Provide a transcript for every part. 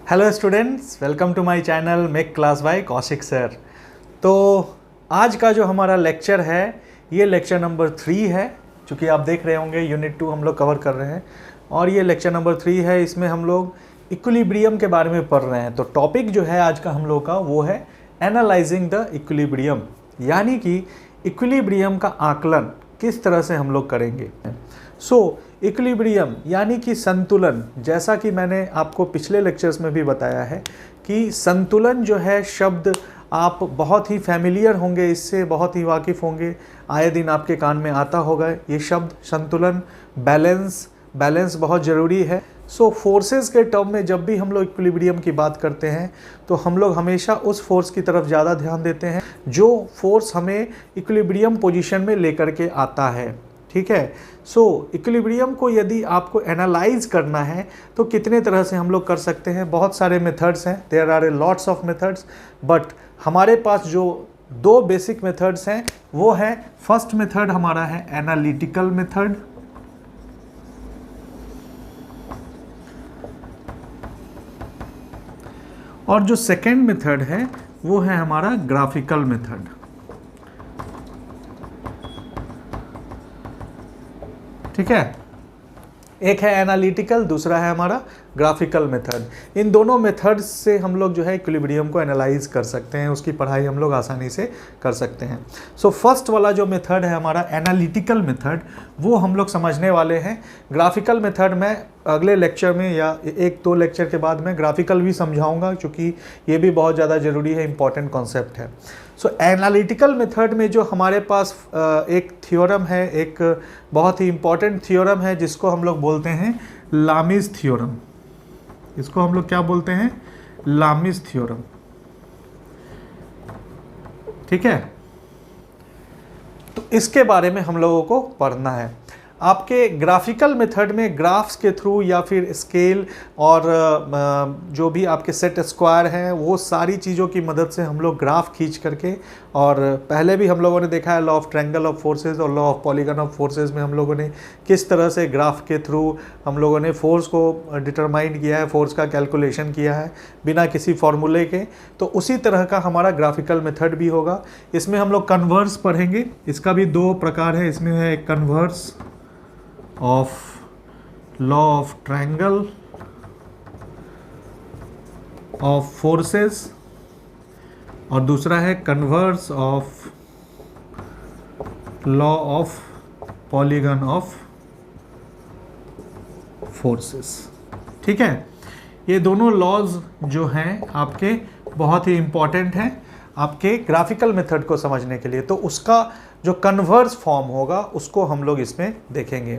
Hello students, welcome to my channel make class by Kaushik sir. तो आज का जो हमारा लेक्चर है ये लेक्चर नंबर 3 है। चूँकि आप देख रहे होंगे यूनिट 2 हम लोग कवर कर रहे हैं और ये लेक्चर नंबर 3 है। इसमें हम लोग इक्विलिब्रियम के बारे में पढ़ रहे हैं। तो टॉपिक जो है आज का हम लोग का वो है एनालाइजिंग द इक्विलिब्रियम, यानी कि इक्विलिब्रियम का आकलन किस तरह से हम लोग करेंगे। इक्विलिब्रियम यानी कि संतुलन, जैसा कि मैंने आपको पिछले लेक्चर्स में भी बताया है कि संतुलन जो है शब्द आप बहुत ही फैमिलियर होंगे, इससे बहुत ही वाकिफ़ होंगे, आए दिन आपके कान में आता होगा ये शब्द संतुलन। बैलेंस बहुत ज़रूरी है। फोर्सेस के टर्म में जब भी हम लोग इक्विलिब्रियम की बात करते हैं तो हम लोग हमेशा उस फोर्स की तरफ ज़्यादा ध्यान देते हैं जो फोर्स हमें इक्विलिब्रियम पोजीशन में लेकर के आता है। ठीक है। इक्विलिब्रियम को यदि आपको एनालाइज करना है तो कितने तरह से हम लोग कर सकते हैं। बहुत सारे मेथड्स हैं, there are a lots of methods, but हमारे पास जो दो बेसिक मेथड्स हैं वो है, फर्स्ट मेथड हमारा है एनालिटिकल मेथड, और जो सेकेंड मेथड है वो है हमारा ग्राफिकल मेथड। ठीक है, एक है एनालिटिकल, दूसरा है हमारा ग्राफिकल मेथड। इन दोनों मेथड्स से हम लोग जो है इक्विलिब्रियम को एनालाइज कर सकते हैं, उसकी पढ़ाई हम लोग आसानी से कर सकते हैं। फर्स्ट वाला जो मेथड है हमारा एनालिटिकल मेथड, वो हम लोग समझने वाले हैं। ग्राफिकल मेथड में अगले लेक्चर में या एक दो लेक्चर के बाद में ग्राफिकल भी समझाऊंगा, क्योंकि ये भी बहुत ज़्यादा ज़रूरी है, इंपॉर्टेंट कॉन्सेप्ट है। एनालिटिकल मेथड में जो हमारे पास एक थ्योरम है, एक बहुत ही इंपॉर्टेंट थ्योरम है जिसको हम लोग बोलते हैं लामिस थ्योरम। इसको हम लोग क्या बोलते हैं? लामिस थ्योरम। ठीक है, तो इसके बारे में हम लोगों को पढ़ना है। आपके ग्राफिकल मेथड में ग्राफ्स के थ्रू या फिर स्केल और जो भी आपके सेट स्क्वायर हैं वो सारी चीज़ों की मदद से हम लोग ग्राफ खींच करके, और पहले भी हम लोगों ने देखा है law of triangle of forces और law of polygon of forces में हम लोगों ने किस तरह से ग्राफ के थ्रू हम लोगों ने फोर्स को डिटरमाइन किया है, फोर्स का कैलकुलेशन किया है बिना किसी फॉर्मूले के। तो उसी तरह का हमारा ग्राफिकल मेथड भी होगा। इसमें हम लोग कन्वर्स पढ़ेंगे। इसका भी दो प्रकार है, इसमें है converse of law of triangle of forces और दूसरा है converse of law of polygon of forces. ठीक है, ये दोनों लॉज जो हैं आपके बहुत ही इंपॉर्टेंट हैं आपके ग्राफिकल मेथड को समझने के लिए। तो उसका जो कन्वर्स फॉर्म होगा उसको हम लोग इसमें देखेंगे।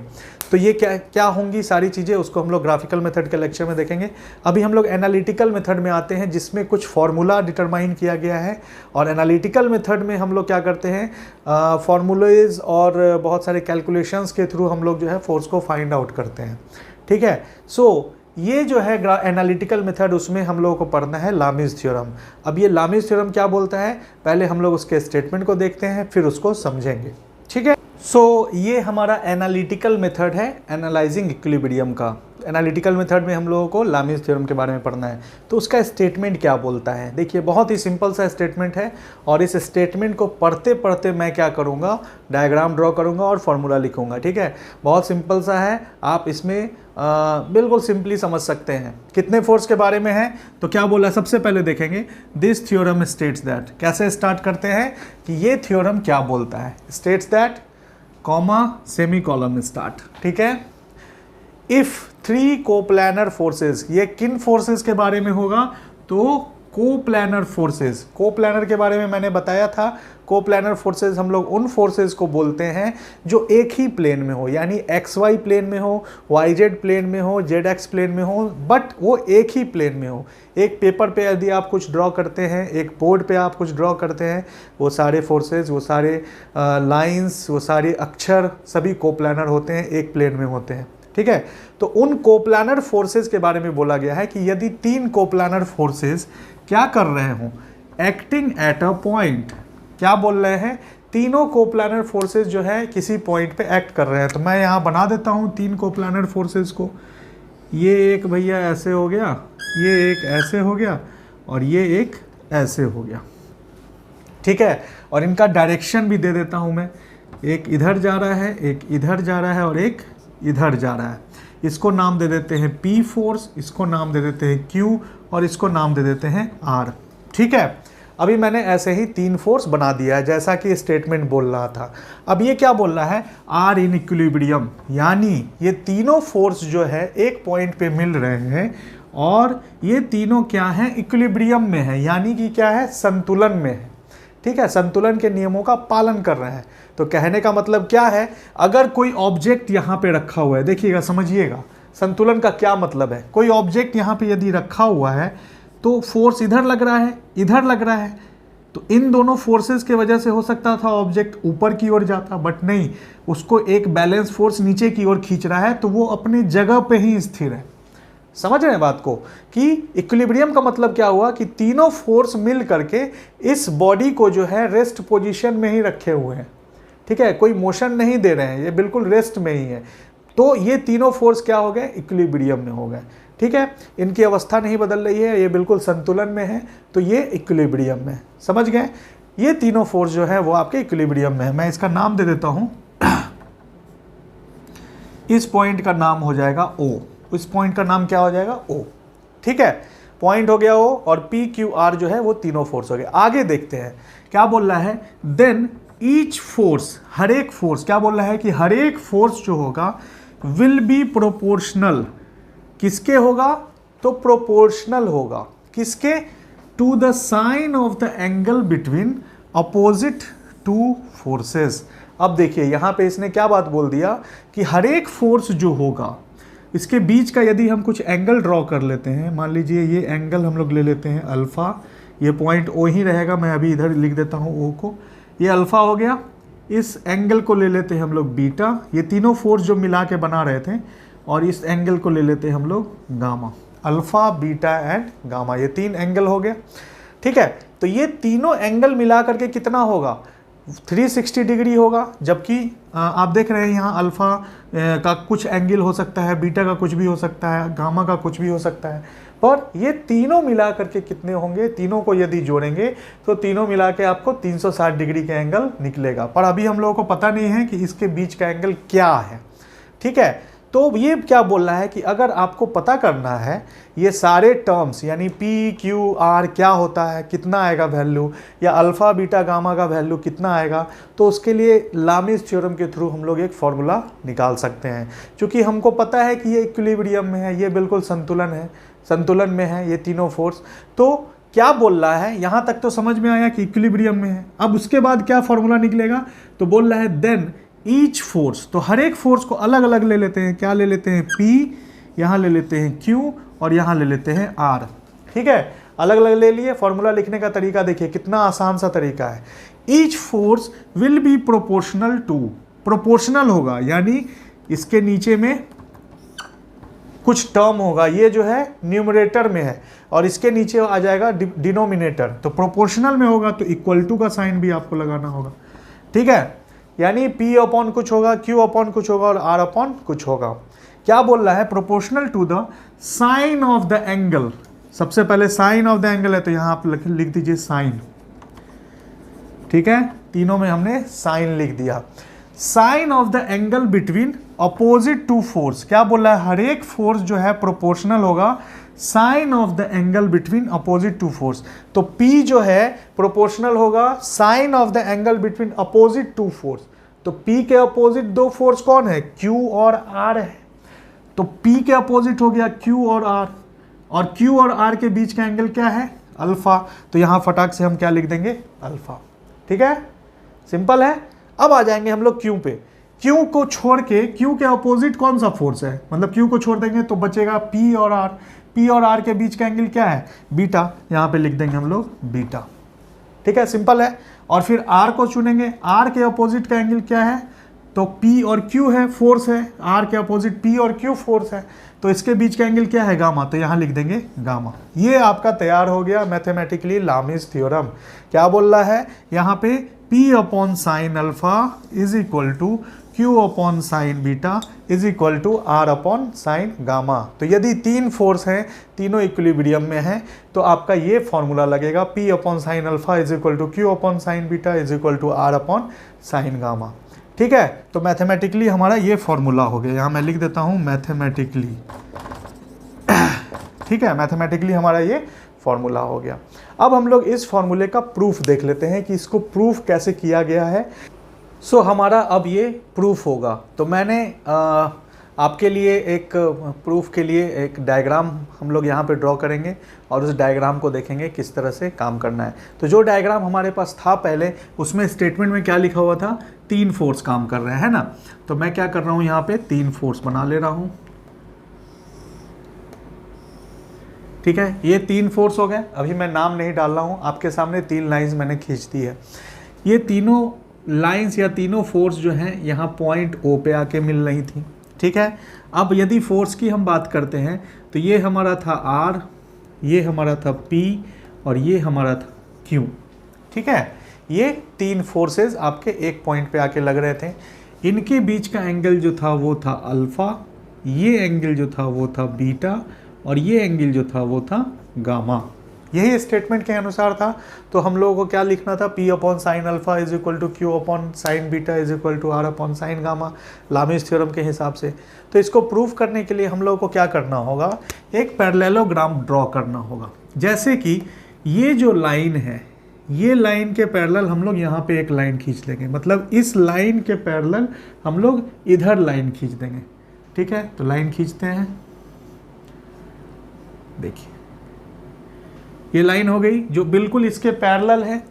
तो ये क्या क्या होंगी सारी चीज़ें, उसको हम लोग ग्राफिकल मेथड के लेक्चर में देखेंगे। अभी हम लोग एनालिटिकल मेथड में आते हैं जिसमें कुछ फार्मूला डिटरमाइन किया गया है, और एनालिटिकल मेथड में हम लोग क्या करते हैं, फार्मूलेज और बहुत सारे कैलकुलेशंस के थ्रू हम लोग जो है फोर्स को फाइंड आउट करते हैं। ठीक है, ये जो है एनालिटिकल मेथड, उसमें हम लोगों को पढ़ना है लामिस थ्योरम। अब ये लामिस थ्योरम क्या बोलता है, पहले हम लोग उसके स्टेटमेंट को देखते हैं फिर उसको समझेंगे। ठीक है, ये हमारा एनालिटिकल मेथड है एनालाइजिंग इक्विलिब्रियम का। एनालिटिकल मेथड में हम लोगों को लामिस थ्योरम के बारे में पढ़ना है। तो उसका स्टेटमेंट क्या बोलता है, देखिए बहुत ही सिंपल सा स्टेटमेंट है, और इस स्टेटमेंट को पढ़ते पढ़ते मैं क्या करूँगा, डायग्राम ड्रॉ करूँगा और फॉर्मूला लिखूँगा। ठीक है, बहुत सिंपल सा है, आप इसमें बिल्कुल सिंपली समझ सकते हैं। कितने फोर्स के बारे में है, तो क्या बोला, सबसे पहले देखेंगे दिस थ्योरम स्टेट्स दैट। कैसे स्टार्ट करते हैं कि ये थ्योरम क्या बोलता है, states that comma semi column start. ठीक है, इफ 3 कोप्लानर फोर्सेस, ये किन फोर्सेस के बारे में होगा, तो कोप्लानर फोर्सेस। कोप्लानर के बारे में मैंने बताया था, कोप्लानर फोर्सेस हम लोग उन फोर्सेस को बोलते हैं जो एक ही प्लेन में हो, यानी एक्स वाई प्लेन में हो, वाई जेड प्लेन में हो, जेड एक्स प्लेन में हो, बट वो एक ही प्लेन में हो। एक पेपर पे यदि आप कुछ ड्रॉ करते हैं, एक बोर्ड पे आप कुछ ड्रॉ करते हैं, वो सारे फोर्सेस, वो सारे लाइंस, वो सारे अक्षर सभी कोप्लानर होते हैं, एक प्लेन में होते हैं। ठीक है, तो उन कोप्लानर फोर्सेस के बारे में बोला गया है कि यदि 3 कोप्लानर फोर्सेस क्या कर रहे हो, एक्टिंग एट अ पॉइंट, क्या बोल रहे हैं, तीनों कोप्लानर फोर्सेस जो है किसी पॉइंट पे एक्ट कर रहे हैं। तो मैं यहाँ बना देता हूँ 3 कोप्लानर फोर्सेस को। ये एक भैया ऐसे हो गया, ये एक ऐसे हो गया और ये एक ऐसे हो गया, ठीक है। और इनका डायरेक्शन भी दे देता हूं मैं, एक इधर जा रहा है, एक इधर जा रहा है और एक इधर जा रहा है। इसको नाम दे देते हैं P फोर्स, इसको नाम दे देते हैं Q और इसको नाम दे देते हैं R, ठीक है। अभी मैंने ऐसे ही 3 फोर्स बना दिया है जैसा कि स्टेटमेंट बोल रहा था। अब ये क्या बोल रहा है, आर इन इक्विलिब्रियम, यानी ये तीनों फोर्स जो है एक पॉइंट पे मिल रहे हैं और ये तीनों क्या हैं, इक्विलिब्रियम में है, यानी कि क्या है, संतुलन में है, ठीक है, संतुलन के नियमों का पालन कर रहे हैं। तो कहने का मतलब क्या है, अगर कोई ऑब्जेक्ट यहाँ पे रखा हुआ है, देखिएगा समझिएगा संतुलन का क्या मतलब है। कोई ऑब्जेक्ट यहाँ पे यदि रखा हुआ है तो फोर्स इधर लग रहा है, इधर लग रहा है, तो इन दोनों फोर्सेस के वजह से हो सकता था ऑब्जेक्ट ऊपर की ओर जाता, बट नहीं, उसको एक बैलेंस फोर्स नीचे की ओर खींच रहा है, तो वो अपनी जगह पे ही स्थिर है। समझ रहे हैं बात को, कि इक्विलिब्रियम का मतलब क्या हुआ कि तीनों फोर्स मिल करके इस बॉडी को जो है रेस्ट पोजीशन में ही रखे हुए हैं, ठीक है, कोई मोशन नहीं दे रहे हैं, ये बिल्कुल रेस्ट में ही है। तो ये तीनों फोर्स क्या हो गए, इक्विलिब्रियम में हो गए, ठीक है। इनकी अवस्था नहीं बदल रही है, ये बिल्कुल संतुलन में है, तो ये इक्विलिब्रियम में, समझ गए। ये तीनों फोर्स जो है वो आपके इक्विलिब्रियम में है। मैं इसका नाम दे देता हूं, इस पॉइंट का नाम हो जाएगा O, इस पॉइंट का नाम क्या हो जाएगा, O, ठीक है। पॉइंट हो गया O और P Q R जो है वो तीनों फोर्स हो गए। आगे देखते हैं क्या बोल रहा है, देन ईच फोर्स, हर एक फोर्स, क्या बोल रहा है कि हर एक फोर्स जो होगा विल बी प्रोपोर्शनल, किसके होगा, तो प्रोपोर्शनल होगा, किसके, to the sine of the angle between opposite two forces. अब देखिए यहाँ पे इसने क्या बात बोल दिया कि हर एक फोर्स जो होगा इसके बीच का यदि हम कुछ एंगल ड्रॉ कर लेते हैं, मान लीजिए ये एंगल हम लोग ले लेते हैं अल्फा, ये पॉइंट O ही रहेगा, मैं अभी इधर लिख देता हूँ O को, ये अल्फा हो गया। इस एंगल को ले लेते हैं हम लोग बीटा, ये तीनों फोर्स जो मिला के बना रहे थे, और इस एंगल को ले लेते हैं हम लोग gamma, alpha beta and gamma, ये 3 एंगल हो गया, ठीक है। तो ये तीनों एंगल मिला करके कितना होगा, 360 डिग्री होगा। जबकि आप देख रहे हैं यहाँ अल्फा का कुछ एंगल हो सकता है, बीटा का कुछ भी हो सकता है, गामा का कुछ भी हो सकता है, पर ये तीनों मिला करके कितने होंगे, तीनों को यदि जोड़ेंगे तो तीनों मिला के आपको 360 डिग्री का एंगल निकलेगा। पर अभी हम लोगों को पता नहीं है कि इसके बीच का एंगल क्या है, ठीक है। तो ये क्या बोल रहा है कि अगर आपको पता करना है ये सारे टर्म्स, यानी P Q R क्या होता है, कितना आएगा वैल्यू, या अल्फा बीटा गामा का वैल्यू कितना आएगा, तो उसके लिए लामीज थ्योरम के थ्रू हम लोग एक फॉर्मूला निकाल सकते हैं। क्योंकि हमको पता है कि ये इक्विलिब्रियम में है, ये बिल्कुल संतुलन है, संतुलन में है ये तीनों फोर्स। तो क्या बोल रहा है, यहाँ तक तो समझ में आया कि इक्विलिब्रियम में है। अब उसके बाद क्या फॉर्मूला निकलेगा, तो बोल रहा है देन ईच फोर्स, तो हर एक फोर्स को अलग अलग ले लेते हैं, क्या ले लेते हैं, P, यहाँ ले लेते हैं Q और यहाँ ले लेते हैं R, ठीक है, अलग अलग ले लिए। फॉर्मूला लिखने का तरीका देखिए कितना आसान सा तरीका है। Each force will be proportional to, proportional होगा यानी इसके नीचे में कुछ टर्म होगा, ये जो है न्यूमरेटर में है और इसके नीचे आ जाएगा डिनोमिनेटर, तो प्रोपोर्शनल में होगा तो इक्वल टू का साइन भी आपको लगाना होगा, ठीक है। यानी P अपॉन कुछ होगा, Q अपॉन कुछ होगा और R अपॉन कुछ होगा। क्या बोल रहा है, proportional to the sine of the angle. सबसे पहले साइन ऑफ द एंगल है तो यहां आप लिख दीजिए साइन, ठीक है, तीनों में हमने साइन लिख दिया। Sine of the angle between opposite two force, क्या बोल रहा है, हर एक फोर्स जो है प्रोपोर्शनल होगा sine of the angle between opposite two force. तो P जो है प्रोपोर्शनल होगा sine of the angle between opposite two force. तो P के अपोजिट दो फोर्स कौन है, Q और R है, तो P के अपोजिट हो गया Q और R, और Q और R के बीच का एंगल क्या है, अल्फा। तो यहां फटाक से हम क्या लिख देंगे, अल्फा, ठीक है, सिंपल है। अब आ जाएंगे हम लोग Q पे। Q को छोड़ के, Q के अपोजिट कौन सा फोर्स है, मतलब Q को छोड़ देंगे तो बचेगा P और R। P और R के बीच का एंगल क्या है, बीटा, यहां पे लिख देंगे हम लोग बीटा, ठीक है, सिंपल है। और फिर R को चुनेंगे, R के अपोजिट का एंगल क्या है, तो P और Q है, फोर्स है, R के अपोजिट P और Q फोर्स है, तो इसके बीच का एंगल क्या है, गामा, तो यहां लिख देंगे गामा। ये आपका तैयार हो गया मैथमेटिकली लामीज थ्योरम। क्या बोल रहा है यहाँ पे, P upon sine alpha is equal to Q upon sine beta is equal to R upon sine gamma. तो यदि तीन फोर्स हैं, तीनों इक्विलिब्रियम में हैं, तो आपका ये फॉर्मूला लगेगा P upon sine alpha is equal to Q upon sine beta is equal to R upon sine gamma. ठीक है, तो मैथमेटिकली हमारा ये फॉर्मूला हो गया। यहाँ मैं लिख देता हूँ मैथमेटिकली। ठीक है, मैथमेटिकली हमारा ये फॉर्मूला हो गया। अब हम लोग इस फॉर्मूले का प्रूफ देख लेते हैं कि इसको प्रूफ कैसे किया गया है। सो हमारा अब ये प्रूफ होगा। तो मैंने आपके लिए एक प्रूफ के लिए एक डायग्राम हम लोग यहाँ पे ड्रॉ करेंगे और उस डायग्राम को देखेंगे किस तरह से काम करना है। तो जो डायग्राम हमारे पास था पहले, उसमें स्टेटमेंट में क्या लिखा हुआ था, तीन फोर्स काम कर रहे हैं ना। तो मैं क्या कर रहा हूँ, यहाँ पे तीन फोर्स बना ले रहा हूँ। ठीक है, ये तीन फोर्स हो गए। अभी मैं नाम नहीं डाल रहा हूँ, आपके सामने तीन लाइंस मैंने खींच दी है। ये तीनों लाइंस या तीनों फोर्स जो हैं यहाँ पॉइंट O पे आके मिल रही थी। ठीक है, अब यदि फोर्स की हम बात करते हैं तो ये हमारा था R, ये हमारा था P और ये हमारा था Q। ठीक है, ये तीन फोर्सेस आपके एक पॉइंट पे आके लग रहे थे। इनके बीच का एंगल जो था वो था अल्फा, ये एंगल जो था वो था बीटा और ये एंगल जो था वो था गामा। यही स्टेटमेंट के अनुसार था। तो हम लोगों को क्या लिखना था, P upon sine alpha is equal to Q upon sine beta is equal to R upon sine gamma, Lami's theorem के हिसाब से। तो इसको प्रूव करने के लिए हम लोगों को क्या करना होगा, एक पैरेललोग्राम ड्रॉ करना होगा। जैसे कि ये जो लाइन है, ये लाइन के पैरेलल हम लोग यहाँ पे एक लाइन खींच लेंगे, मतलब इस लाइन के पैरेलल हम लोग इधर लाइन खींच देंगे। ठीक है, तो लाइन खींचते हैं। देखिए ये लाइन हो गई जो बिल्कुल इसके पैरेलल है।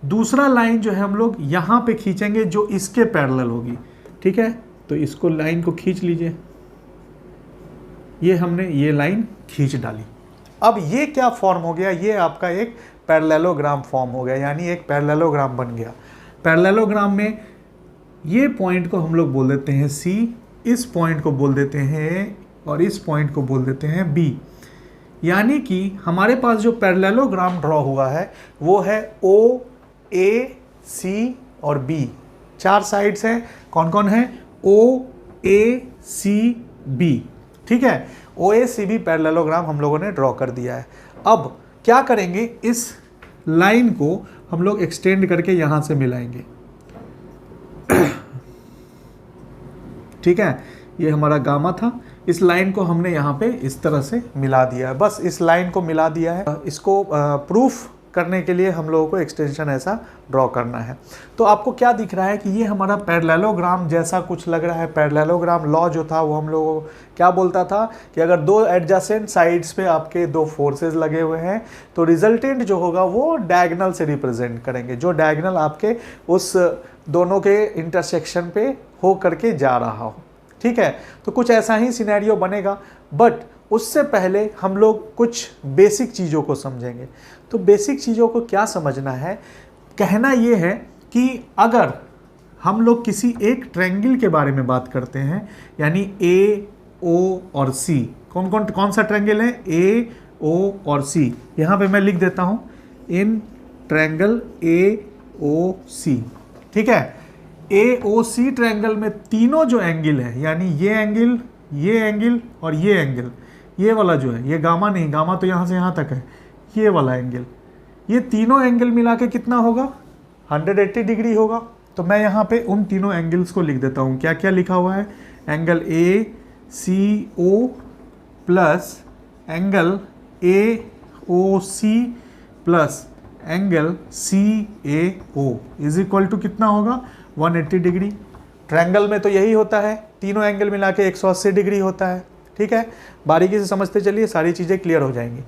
दूसरा लाइन जो है हम लोग यहाँ पे खींचेंगे जो इसके पैरेलल होगी। ठीक है, तो इसको लाइन को खींच लीजिए। ये हमने ये लाइन खींच डाली। अब ये क्या फॉर्म हो गया, ये आपका एक पैरेललोग्राम फॉर्म हो गया, यानी एक पैरेललोग्राम बन गया। पैरेललोग्राम में ये पॉइंट को हम लोग बोल देते हैं C, इस पॉइंट को बोल देते हैं A और इस पॉइंट को बोल देते हैं B। यानी कि हमारे पास जो पैरेललोग्राम ड्रॉ हुआ है वो है O, A, C और B। चार साइड्स हैं, कौन कौन है, O, A, C, B। ठीक है, OACB पैरेललोग्राम हम लोगों ने ड्रॉ कर दिया है। अब क्या करेंगे, इस लाइन को हम लोग एक्सटेंड करके यहां से मिलाएंगे। ठीक है, ये हमारा गामा था, इस लाइन को हमने यहाँ पे इस तरह से मिला दिया है। बस इस लाइन को मिला दिया है। इसको प्रूफ करने के लिए हम लोगों को एक्सटेंशन ऐसा ड्रॉ करना है। तो आपको क्या दिख रहा है कि ये हमारा पैरेललोग्राम जैसा कुछ लग रहा है। पैरेललोग्राम लॉ जो था वो हम लोगों को क्या बोलता था कि अगर दो एडजेसेंट साइड्स पे आपके दो फोर्सेस लगे हुए हैं तो रिजल्टेंट जो होगा वो डायगोनल से रिप्रेजेंट करेंगे, जो डायगोनल आपके उस दोनों के इंटरसेक्शन पे हो करके जा रहा हो। ठीक है, तो कुछ ऐसा ही सिनेरियो बनेगा, बट उससे पहले हम लोग कुछ बेसिक चीज़ों को समझेंगे। तो बेसिक चीज़ों को क्या समझना है, कहना ये है कि अगर हम लोग किसी एक ट्रायंगल के बारे में बात करते हैं, यानी A, O और C, कौन सा ट्रायंगल है, A, O और C। यहाँ पे मैं लिख देता हूँ इन ट्रायंगल AOC। ठीक है, AOC ट्रायंगल में तीनों जो एंगल है, यानी ये एंगल और ये एंगल, ये वाला जो है, ये गामा नहीं, गामा तो यहाँ से यहाँ तक है, ये वाला एंगल, ये तीनों एंगल मिला के कितना होगा, 180 डिग्री होगा। तो मैं यहाँ पे उन तीनों एंगल्स को लिख देता हूँ। क्या क्या लिखा हुआ है, angle ACO plus angle AOC plus angle CAO is equal to कितना होगा, 180 डिग्री। ट्रायंगल में तो यही होता है, तीनों एंगल मिला के 180 डिग्री होता है। ठीक है, बारीकी से समझते चलिए, सारी चीज़ें क्लियर हो जाएंगी।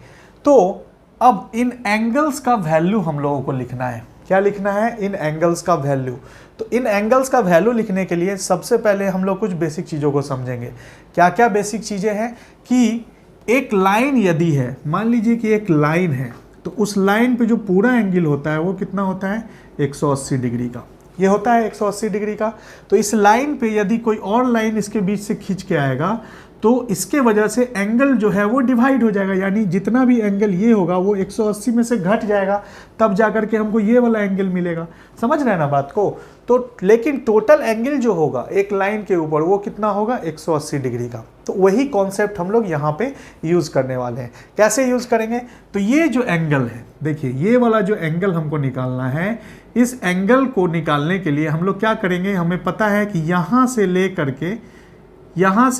तो अब इन एंगल्स का वैल्यू हम लोगों को लिखना है। क्या लिखना है, इन एंगल्स का वैल्यू। तो इन एंगल्स का वैल्यू लिखने के लिए सबसे पहले हम लोग कुछ बेसिक चीज़ों को समझेंगे। क्या क्या बेसिक चीज़ें हैं कि एक लाइन यदि है, मान लीजिए कि एक लाइन है, तो उस लाइन पे जो पूरा एंगल होता है वो कितना होता है, 180 डिग्री का। ये होता है 180 डिग्री का। तो इस लाइन पे यदि कोई और लाइन इसके बीच से खींच के आएगा तो इसके वजह से एंगल जो है वो डिवाइड हो जाएगा, यानी जितना भी एंगल ये होगा वो 180 में से घट जाएगा, तब जाकर के हमको ये वाला एंगल मिलेगा। समझ रहे हैं ना बात को? तो लेकिन टोटल एंगल जो होगा एक लाइन के ऊपर वो कितना होगा, 180 डिग्री का। तो वही कॉन्सेप्ट हम लोग यहाँ पे यूज़ करने वाले हैं। कैसे यूज़ करेंगे? तो ये जो एंगल है, देखिए ये वाला जो एंगल हमको निकालना है, इस एंगल को निकालने के लिए हम लोग क्या करेंगे, हमें पता है कि यहाँ से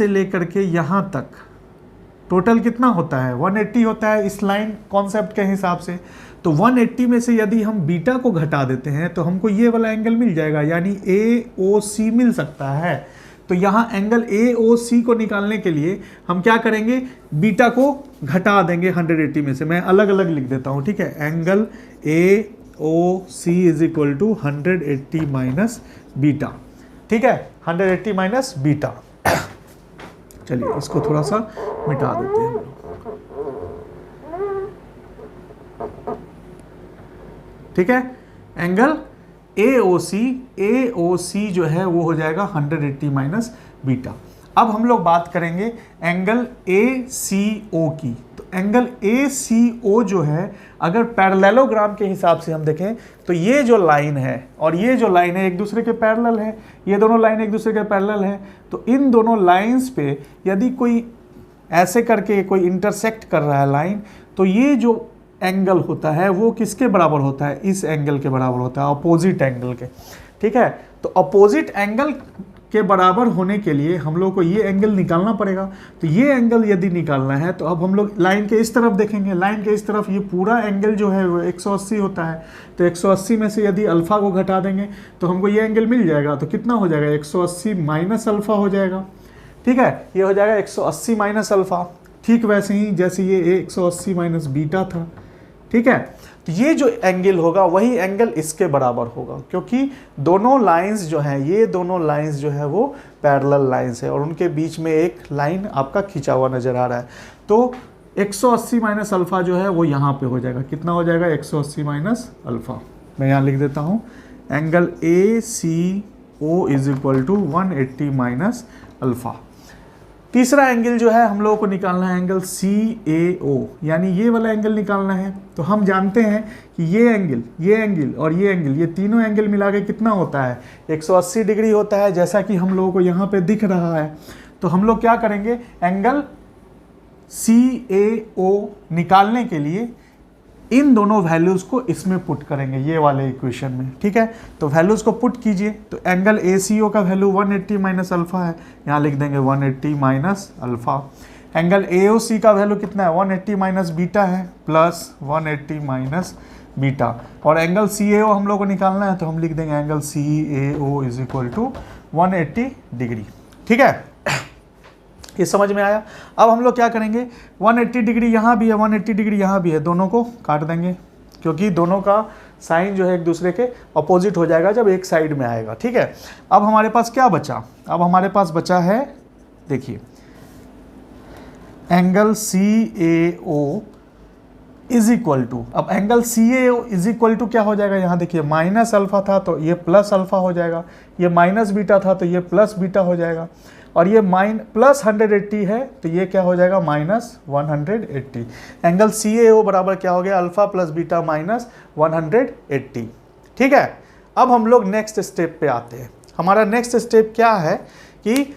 लेकर के यहाँ तक टोटल कितना होता है, 180 होता है इस लाइन कॉन्सेप्ट के हिसाब से। तो 180 में से यदि हम बीटा को घटा देते हैं तो हमको ये वाला एंगल मिल जाएगा, यानी AOC मिल सकता है। तो यहाँ एंगल AOC को निकालने के लिए हम क्या करेंगे, बीटा को घटा देंगे 180 में से। मैं अलग अलग लिख देता हूँ, ठीक है। Angle AOC is equal to 180 minus beta, ठीक है, 180 माइनस बीटा। चलिए इसको थोड़ा सा मिटा देते हैं। ठीक है, एंगल AOC जो है वो हो जाएगा 180 माइनस बीटा। अब हम लोग बात करेंगे एंगल ACO की। तो एंगल ACO जो है, अगर पैरेललोग्राम के हिसाब से हम देखें तो ये जो लाइन है और ये जो लाइन है एक दूसरे के पैरेलल है, ये दोनों लाइन एक दूसरे के पैरेलल है। तो इन दोनों लाइंस पे यदि कोई ऐसे करके कोई इंटरसेक्ट कर रहा है लाइन, तो ये जो एंगल होता है वो किसके बराबर होता है, इस एंगल के बराबर होता है, अपोजिट एंगल के। ठीक है, तो अपोजिट एंगल के बराबर होने के लिए हम लोग को ये एंगल निकालना पड़ेगा। तो ये एंगल यदि निकालना है तो अब हम लोग लाइन के इस तरफ देखेंगे, लाइन के इस तरफ ये पूरा एंगल जो है वो 180 होता है। तो 180 में से यदि अल्फ़ा को घटा देंगे तो हमको ये एंगल मिल जाएगा। तो कितना हो जाएगा, 180 माइनस अल्फ़ा हो जाएगा। ठीक है, ये हो जाएगा 180 माइनस अल्फ़ा। ठीक वैसे ही जैसे ये 180 माइनस बीटा था। ठीक है, तो ये जो एंगल होगा वही एंगल इसके बराबर होगा, क्योंकि दोनों लाइंस जो हैं, ये दोनों लाइंस जो है वो पैरेलल लाइंस है और उनके बीच में एक लाइन आपका खींचा हुआ नजर आ रहा है। तो 180 माइनस अल्फ़ा जो है वो यहाँ पे हो जाएगा। कितना हो जाएगा, 180 माइनस अल्फ़ा। मैं यहाँ लिख देता हूँ, angle ACO is equal to 180 minus alpha. तीसरा एंगल जो है हम लोगों को निकालना है एंगल CAO, यानी ये वाला एंगल निकालना है। तो हम जानते हैं कि ये एंगल और ये एंगल, ये तीनों एंगल मिला के कितना होता है, 180 डिग्री होता है, जैसा कि हम लोगों को यहाँ पे दिख रहा है। तो हम लोग क्या करेंगे, एंगल CAO निकालने के लिए इन दोनों वैल्यूज़ को इसमें पुट करेंगे, ये वाले इक्वेशन में। ठीक है, तो वैल्यूज़ को पुट कीजिए। तो एंगल ACO का वैल्यू 180 माइनस अल्फ़ा है, यहाँ लिख देंगे 180 माइनस अल्फ़ा। एंगल AOC का वैल्यू कितना है, 180 माइनस बीटा है, प्लस 180 माइनस बीटा। और एंगल CAO हम लोग को निकालना है, तो हम लिख देंगे angle CAO is equal to 180 degree. ठीक है, ये समझ में आया। अब हम लोग क्या करेंगे, 180 डिग्री यहाँ भी है, 180 डिग्री यहाँ भी है, दोनों को काट देंगे, क्योंकि दोनों का साइन जो है एक दूसरे के अपोजिट हो जाएगा जब एक साइड में आएगा। ठीक है, अब हमारे पास क्या बचा, अब हमारे पास बचा है, देखिए, angle CAO is equal to, अब angle CAO is equal to क्या हो जाएगा, यहाँ देखिए माइनस अल्फ़ा था तो ये प्लस अल्फ़ा हो जाएगा, ये माइनस बीटा था तो ये प्लस बीटा हो जाएगा, और ये प्लस 180 है तो ये क्या हो जाएगा, माइनस 180। एंगल CAO बराबर क्या हो गया, अल्फ़ा प्लस बीटा माइनस 180। ठीक है, अब हम लोग नेक्स्ट स्टेप पे आते हैं। हमारा नेक्स्ट स्टेप क्या है कि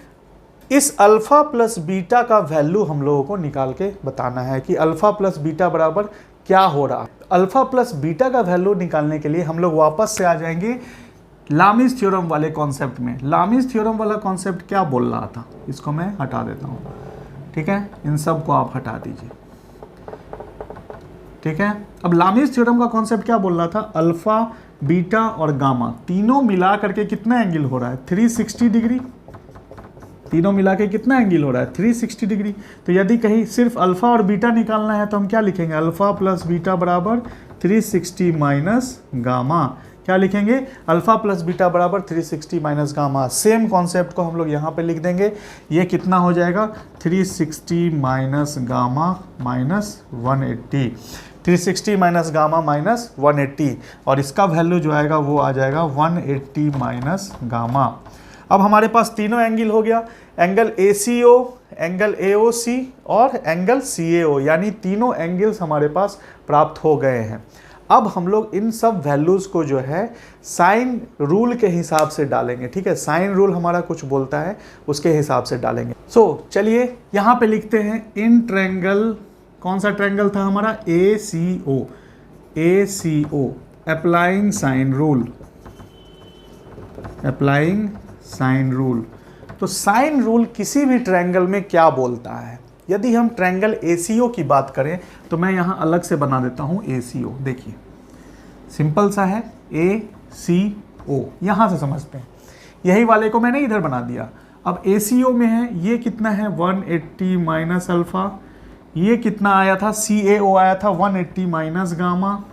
इस अल्फ़ा प्लस बीटा का वैल्यू हम लोगों को निकाल के बताना है कि अल्फ़ा प्लस बीटा बराबर क्या हो रहा है। अल्फ़ा प्लस बीटा का वैल्यू निकालने के लिए हम लोग वापस से आ जाएंगे लामीज़ थ्योरम वाले कॉन्सेप्ट में। लामीज़ थ्योरम वाला कॉन्सेप्ट क्या बोल रहा था, इसको मैं हटा देता हूँ। ठीक है, इन सब को आप हटा दीजिए। ठीक है, अब लामीज़ थ्योरम का कॉन्सेप्ट क्या बोल रहा था, अल्फ़ा बीटा और गामा तीनों मिला करके कितना एंगल हो रहा है, 360 डिग्री। तीनों मिला के कितना एंगल हो रहा है, 360 डिग्री। तो यदि कहीं सिर्फ अल्फ़ा और बीटा निकालना है तो हम क्या लिखेंगे, अल्फ़ा प्लस बीटा बराबर 360 माइनस गामा। क्या लिखेंगे, अल्फ़ा प्लस बीटा बराबर 360 माइनस गामा। सेम कॉन्सेप्ट को हम लोग यहाँ पे लिख देंगे, ये कितना हो जाएगा, 360 minus gamma minus 180, 360 minus gamma minus 180, और इसका वैल्यू जो आएगा वो आ जाएगा 180 माइनस गामा। अब हमारे पास तीनों एंगल हो गया, एंगल ACO, एंगल AOC और एंगल CAO, यानी तीनों एंगल्स हमारे पास प्राप्त हो गए हैं। अब हम लोग इन सब वैल्यूज को जो है साइन रूल के हिसाब से डालेंगे, ठीक है। साइन रूल हमारा कुछ बोलता है, उसके हिसाब से डालेंगे। चलिए यहाँ पे लिखते हैं इन ट्रायंगल, कौन सा ट्रायंगल था हमारा, ACO अप्लाइंग साइन रूल। तो साइन रूल किसी भी ट्रायंगल में क्या बोलता है। यदि हम ट्रायंगल ACO की बात करें तो मैं यहाँ अलग से बना देता हूँ ACO। देखिए सिंपल सा है, ACO यहाँ से समझते हैं। यही वाले को मैंने इधर बना दिया। अब ACO में है, ये कितना है 180 माइनस अल्फा, ये कितना आया था, CAO आया था 180 माइनस गामा,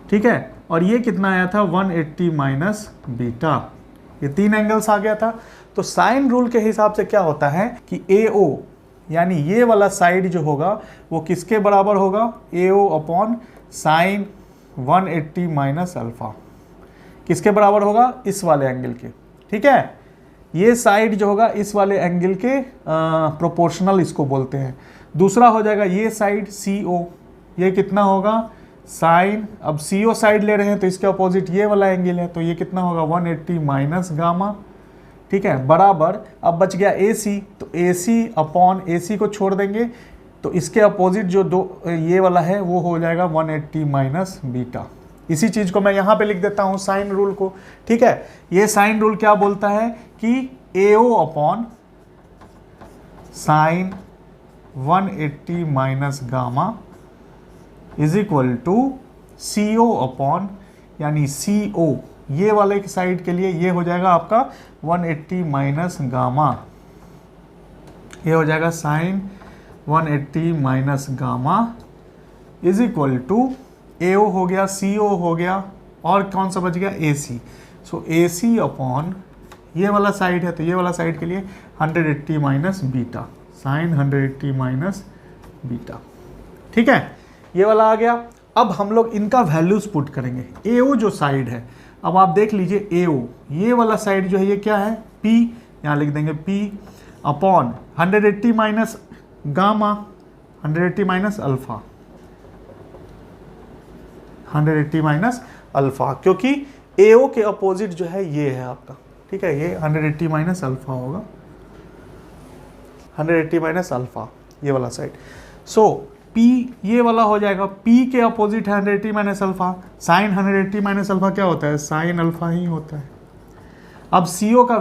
ठीक है, और ये कितना आया था 180 माइनस बीटा। ये तीन एंगल्स आ गया था। तो साइन रूल के हिसाब से क्या होता है कि AO यानी ये वाला साइड जो होगा वो किसके बराबर होगा, AO upon sine 180 minus alpha. किसके बराबर होगा, इस वाले एंगल के, ठीक है। ये साइड जो होगा इस वाले एंगल के प्रोपोर्शनल इसको बोलते हैं। दूसरा हो जाएगा ये साइड CO, ये कितना होगा साइन, अब CO साइड ले रहे हैं तो इसके अपोजिट ये वाला एंगल है, तो ये कितना होगा 180 माइनस गामा, ठीक है, बराबर। अब बच गया AC, तो AC अपॉन AC को छोड़ देंगे तो इसके अपोजिट जो दो ये वाला है वो हो जाएगा 180 माइनस बीटा। इसी चीज को मैं यहाँ पे लिख देता हूँ साइन रूल को, ठीक है। ये साइन रूल क्या बोलता है कि AO upon sine 180 minus gamma is equal to CO upon, यानी CO ये वाले की साइड के लिए ये हो जाएगा आपका 180 माइनस गामा, ये हो जाएगा sine 180 minus gamma is equal to AO हो गया, CO हो गया, और कौन सा बच गया AC। सो AC अपॉन ये वाला साइड है तो ये वाला साइड के लिए 180 minus beta, sine 180 minus beta, ठीक है। ये वाला आ गया। अब हम लोग इनका वैल्यूज पुट करेंगे। AO जो साइड है, अब आप देख लीजिए AO ये वाला साइड जो है ये क्या है, P, यहाँ लिख देंगे P upon 180 minus gamma, 180 minus alpha, 180 minus alpha, क्योंकि AO के अपोजिट जो है ये है आपका, ठीक है, ये 180 माइनस अल्फा होगा, 180 माइनस अल्फा ये वाला साइड। सो P ये वाला हो जाएगा, P के अपोजिट है 180 minus alpha, sine 180 minus alpha क्या होता है, साइन अल्फा ही होता है। अब CO का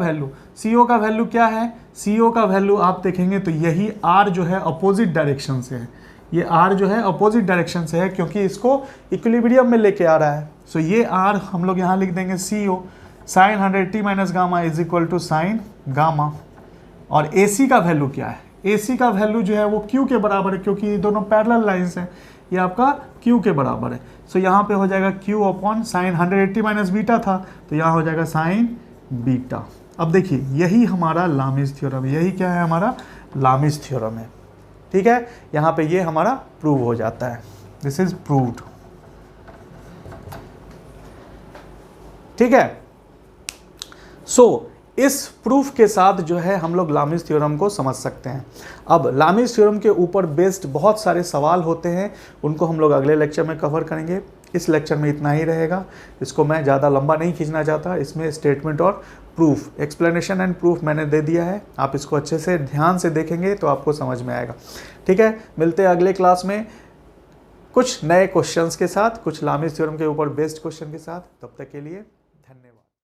वैल्यू क्या है, CO का वैल्यू आप देखेंगे तो यही R जो है अपोजिट डायरेक्शन से है, ये R जो है अपोजिट डायरेक्शन से है क्योंकि इसको इक्विलिब्रियम में लेके आ रहा है। सो ये R हम लोग यहाँ लिख देंगे CO, sine 180 minus gamma is equal to sine gamma. और AC का वैल्यू क्या है, AC का वैल्यू जो है वो Q के बराबर है क्योंकि ये दोनों पैरेलल लाइंस हैं, ये आपका Q के बराबर है। सो यहाँ पे हो जाएगा Q upon sine 180 minus beta था तो यहाँ हो जाएगा साइन बीटा। अब देखिए यही हमारा लामिस थ्योरम है, यही क्या है हमारा लामिस थ्योरम है, ठीक है। यहाँ पे ये हमारा प्रूव हो जाता है, दिस इज प्रूव्ड, ठीक है। सो इस प्रूफ के साथ जो है हम लोग लामिस थ्योरम को समझ सकते हैं। अब लामिस थ्योरम के ऊपर बेस्ड बहुत सारे सवाल होते हैं, उनको हम लोग अगले लेक्चर में कवर करेंगे। इस लेक्चर में इतना ही रहेगा, इसको मैं ज़्यादा लंबा नहीं खींचना चाहता। इसमें स्टेटमेंट और प्रूफ, एक्सप्लेनेशन एंड प्रूफ मैंने दे दिया है, आप इसको अच्छे से ध्यान से देखेंगे तो आपको समझ में आएगा, ठीक है। मिलते हैं अगले क्लास में कुछ नए क्वेश्चंस के साथ, कुछ लामिस थ्योरम के ऊपर बेस्ड क्वेश्चन के साथ। तब तक के लिए